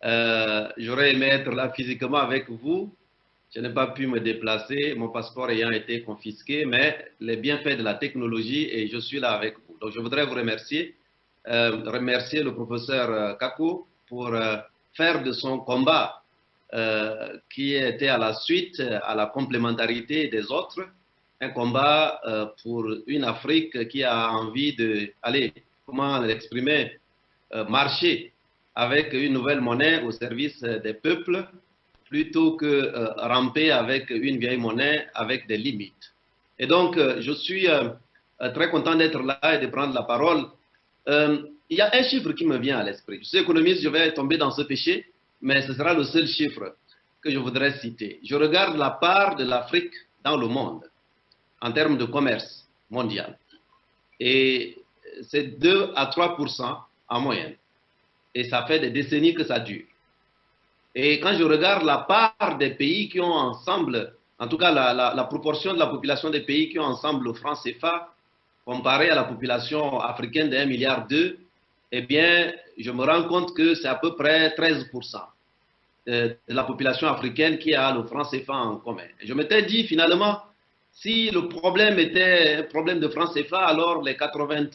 J'aurais aimé être là physiquement avec vous. Je n'ai pas pu me déplacer, mon passeport ayant été confisqué, mais les bienfaits de la technologie et je suis là avec vous. Donc je voudrais vous remercier le professeur Kako pour faire de son combat qui était à la suite, à la complémentarité des autres, un combat pour une Afrique qui a envie de, allez, comment l'exprimer, marcher avec une nouvelle monnaie au service des peuples plutôt que ramper avec une vieille monnaie avec des limites. Et donc, je suis très content d'être là et de prendre la parole. Il y a un chiffre qui me vient à l'esprit. Je suis économiste, je vais tomber dans ce péché, mais ce sera le seul chiffre que je voudrais citer. Je regarde la part de l'Afrique dans le monde en termes de commerce mondial. Et c'est 2 à 3% en moyenne. Et ça fait des décennies que ça dure. Et quand je regarde la part des pays qui ont ensemble, en tout cas la proportion de la population des pays qui ont ensemble le franc CFA, comparé à la population africaine de 1,2 milliard, eh bien, je me rends compte que c'est à peu près 13% de la population africaine qui a le franc CFA en commun. Et je m'étais dit, finalement, si le problème était un problème de franc CFA, alors les 80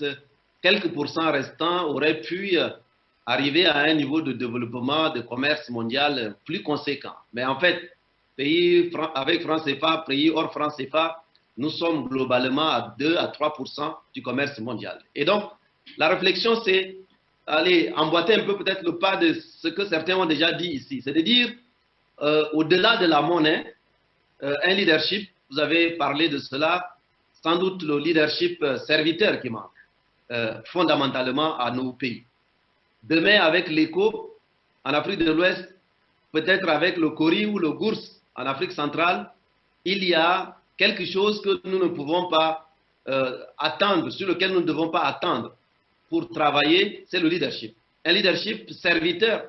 quelques pourcents restants auraient pu arriver à un niveau de développement de commerce mondial plus conséquent. Mais en fait, pays avec franc CFA, pays hors franc CFA, nous sommes globalement à 2 à 3% du commerce mondial. Et donc, la réflexion, c'est aller emboîter un peu peut-être le pas de ce que certains ont déjà dit ici. C'est de dire, au-delà de la monnaie, un leadership, vous avez parlé de cela, sans doute le leadership serviteur qui manque fondamentalement à nos pays. Demain, avec l'ECO, en Afrique de l'Ouest, peut-être avec le CORI ou le GOURS en Afrique centrale, il y a quelque chose que nous ne pouvons pas attendre, sur lequel nous ne devons pas attendre pour travailler, c'est le leadership. Un leadership serviteur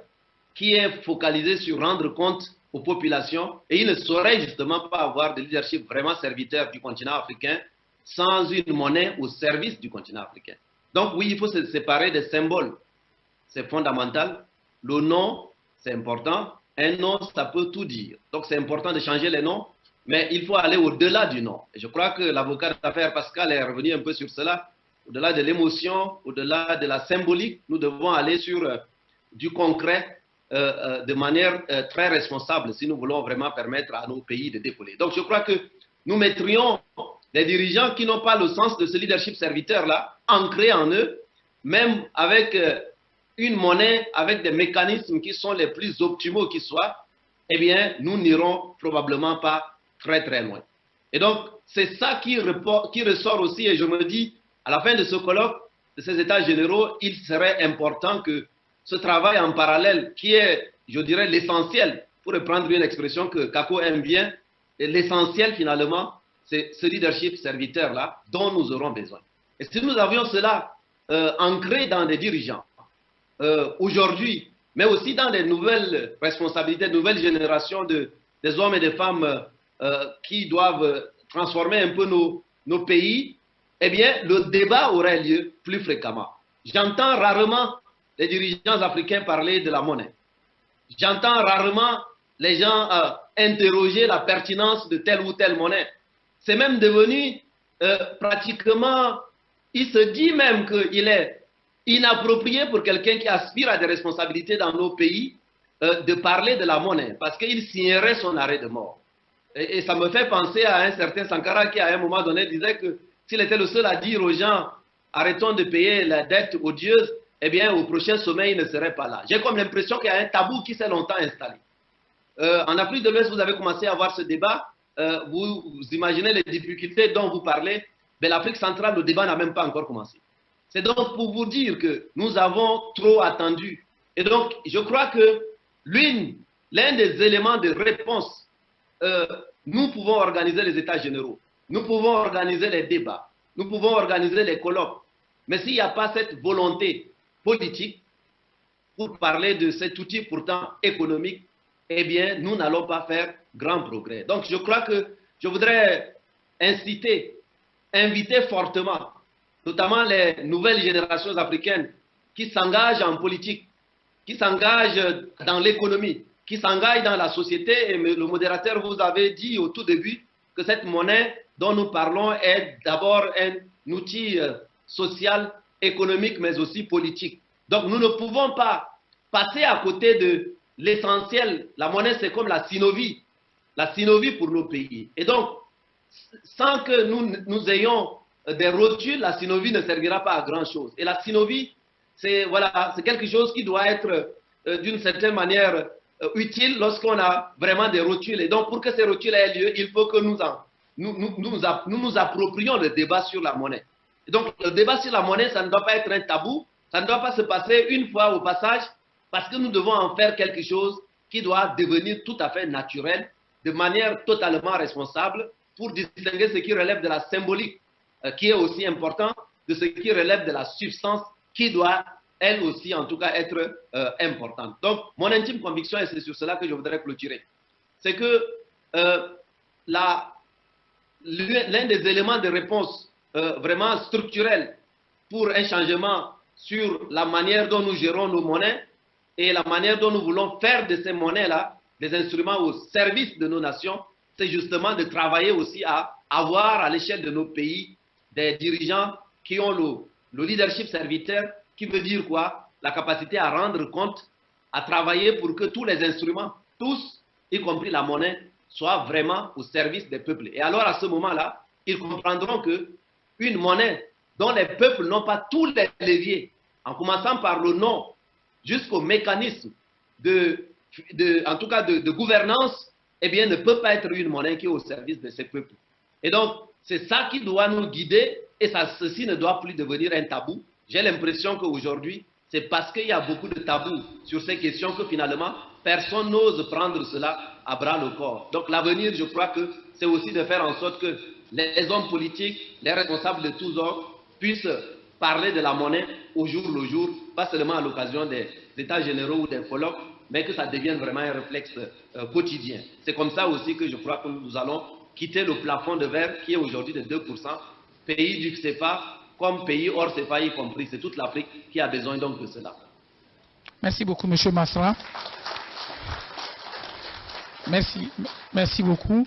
qui est focalisé sur rendre compte aux populations et il ne saurait justement pas avoir de leadership vraiment serviteur du continent africain sans une monnaie au service du continent africain. Donc oui, il faut se séparer des symboles. C'est fondamental. Le nom, c'est important. Un nom, ça peut tout dire. Donc, c'est important de changer les noms, mais il faut aller au-delà du nom. Et je crois que l'avocat d'affaires Pascal est revenu un peu sur cela. Au-delà de l'émotion, au-delà de la symbolique, nous devons aller sur du concret de manière très responsable si nous voulons vraiment permettre à nos pays de décoller. Donc, je crois que nous mettrions des dirigeants qui n'ont pas le sens de ce leadership serviteur-là, ancré en eux, même avec une monnaie avec des mécanismes qui sont les plus optimaux qui soient, eh bien, nous n'irons probablement pas très très loin. Et donc, c'est ça qui ressort aussi, et je me dis, à la fin de ce colloque, de ces états généraux, il serait important que ce travail en parallèle, qui est, je dirais, l'essentiel, pour reprendre une expression que Kako aime bien, l'essentiel finalement, c'est ce leadership serviteur-là dont nous aurons besoin. Et si nous avions cela ancré dans des dirigeants, aujourd'hui, mais aussi dans des nouvelles responsabilités, de nouvelles générations des hommes et des femmes qui doivent transformer un peu nos pays, eh bien, le débat aurait lieu plus fréquemment. J'entends rarement les dirigeants africains parler de la monnaie. J'entends rarement les gens interroger la pertinence de telle ou telle monnaie. C'est même devenu pratiquement, il se dit même qu'il est inapproprié pour quelqu'un qui aspire à des responsabilités dans nos pays de parler de la monnaie, parce qu'il signerait son arrêt de mort. Et ça me fait penser à un certain Sankara qui, à un moment donné, disait que s'il était le seul à dire aux gens « arrêtons de payer la dette odieuse », eh bien, au prochain sommet, il ne serait pas là. J'ai comme l'impression qu'il y a un tabou qui s'est longtemps installé. En Afrique de l'Ouest, vous avez commencé à avoir ce débat. Vous imaginez les difficultés dont vous parlez. Mais l'Afrique centrale, le débat n'a même pas encore commencé. C'est donc pour vous dire que nous avons trop attendu. Et donc, je crois que l'un des éléments de réponse, nous pouvons organiser les états généraux, nous pouvons organiser les débats, nous pouvons organiser les colloques. Mais s'il n'y a pas cette volonté politique pour parler de cet outil pourtant économique, eh bien, nous n'allons pas faire grand progrès. Donc, je crois que je voudrais inviter fortement notamment les nouvelles générations africaines qui s'engagent en politique, qui s'engage dans l'économie, qui s'engage dans la société. Et le modérateur vous avait dit au tout début que cette monnaie dont nous parlons est d'abord un outil social, économique, mais aussi politique. Donc nous ne pouvons pas passer à côté de l'essentiel. La monnaie, c'est comme la synovie pour nos pays. Et donc, sans que nous ayons des rotules, la synovie ne servira pas à grand-chose. Et la synovie, c'est quelque chose qui doit être d'une certaine manière utile lorsqu'on a vraiment des rotules. Et donc, pour que ces rotules aient lieu, il faut que nous nous approprions le débat sur la monnaie. Et donc, le débat sur la monnaie, ça ne doit pas être un tabou, ça ne doit pas se passer une fois au passage, parce que nous devons en faire quelque chose qui doit devenir tout à fait naturel, de manière totalement responsable, pour distinguer ce qui relève de la symbolique, qui est aussi important, de ce qui relève de la substance, qui doit, elle aussi, en tout cas, être importante. Donc, mon intime conviction, et c'est sur cela que je voudrais clôturer, c'est que l'un des éléments de réponse vraiment structurels pour un changement sur la manière dont nous gérons nos monnaies et la manière dont nous voulons faire de ces monnaies-là des instruments au service de nos nations, c'est justement de travailler aussi à avoir à l'échelle de nos pays des dirigeants qui ont le leadership serviteur, qui veut dire quoi? La capacité à rendre compte, à travailler pour que tous les instruments, tous, y compris la monnaie, soient vraiment au service des peuples. Et alors à ce moment-là, ils comprendront qu'une monnaie dont les peuples n'ont pas tous les leviers, en commençant par le nom, jusqu'au mécanisme en tout cas de gouvernance, eh bien, ne peut pas être une monnaie qui est au service de ces peuples. Et donc, c'est ça qui doit nous guider, et ceci ne doit plus devenir un tabou. J'ai l'impression qu'aujourd'hui, c'est parce qu'il y a beaucoup de tabous sur ces questions que finalement, personne n'ose prendre cela à bras le corps. Donc l'avenir, je crois que c'est aussi de faire en sorte que les hommes politiques, les responsables de tous ordres, puissent parler de la monnaie au jour le jour, pas seulement à l'occasion des états généraux ou des colloques, mais que ça devienne vraiment un réflexe quotidien. C'est comme ça aussi que je crois que nous allons quitter le plafond de verre qui est aujourd'hui de 2%, pays du CFA comme pays hors CFA y compris. C'est toute l'Afrique qui a besoin donc de cela. Merci beaucoup, M. Masra. Merci beaucoup.